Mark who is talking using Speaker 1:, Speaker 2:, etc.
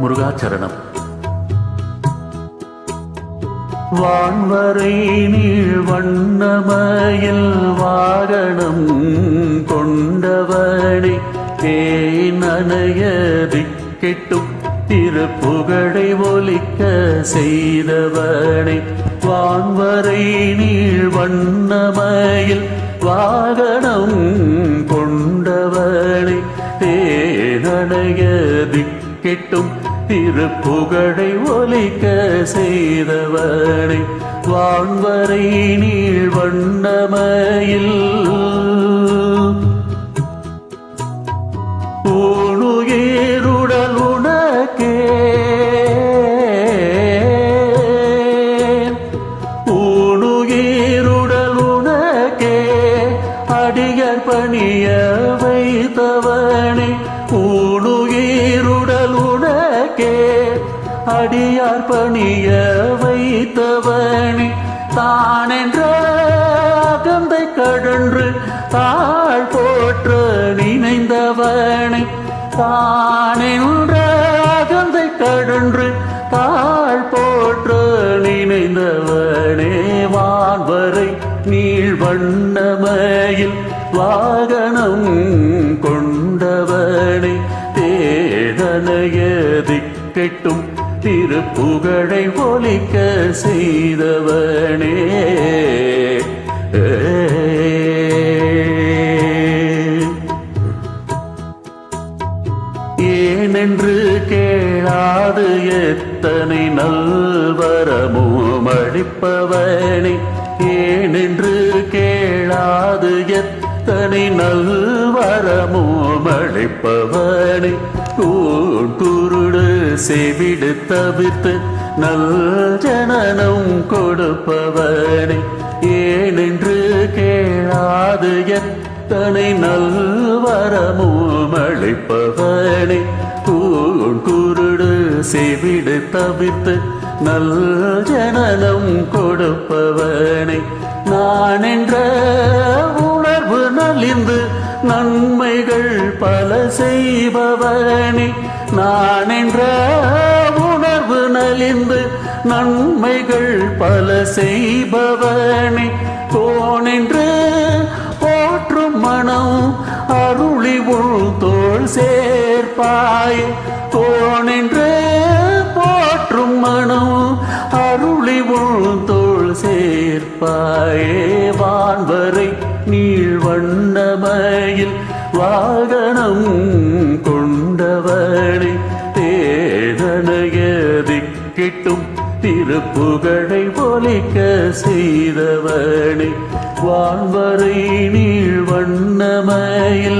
Speaker 1: முருகாச்சரணம். வான்வரை நீள் வண்ணமயில் வாகனம் கொண்டவனை தேனனைய திக்கெட்டும் திருப்புகழை ஒலிக்க செய்தவனை. வான்வரை நீள் வண்ணமயில் வாகனம் கொண்டவனை தேனனைய திக்கெட்டும் திருப்புகழை ஒலிக்க செய்தவனை. வான்வரை நீள் வண்ணமயில் ஊனுயிருடல் உனக்கே ஊனுயிருடல் உனக்கே அடியர் பணிய வைத்தவனே. ஊனுயிருடல் உனக்கே அடியார் பணிய வைத்தவனே. தானென்ற அகந்தை கடன்று தாழ் போற்ற நினைந்தவனை. தானென்ற அகந்தை கடன்று தாழ் போற்ற நினைந்தவனே. வான்வரை நீள் வண்ணமயில் வாகனம் கொண்டவனை தேடனைய திக்கெட்டும் திருப்புகழை ஒலிக்க செய்தவனே. ஏனென்று கேளாது எத்தனை நல்வரமும் அளிப்பவனே. ஏனென்று கேளாது எத்தனை நல்வரமும் அளிப்பவனே. குருடு செவிடு தவிர்த்து நல் ஜனனம் கொடுப்பவனே. ஏனென்று கேளாது எத்தனை நல்வரமும் அளிப்பவனே. குருடு செவிடு தவிர்த்து நல் ஜனனம் கொடுப்பவனே. நான் என்ற உணர்வு நலிந்து நன்மைகள் பல செய்பவனே. நான் என்ற உணர்வு நலிந்து நன்மைகள் பல செய்பவனே. கோனென்று போற்றும் மனம் அருளி உள் தோள் சேர்ப்பாய். கோனென்று போற்றும் மனம் அருளி உள் தோள் சேர்ப்பாயே. வான்வரை நீள் வண்ணமயில் வாகனம் கொண்டவனை தேடனைய திக்கெட்டும் திருப்புகழை ஒலிக்க செய்தவனை. வான்வரை நீள் வண்ணமயில்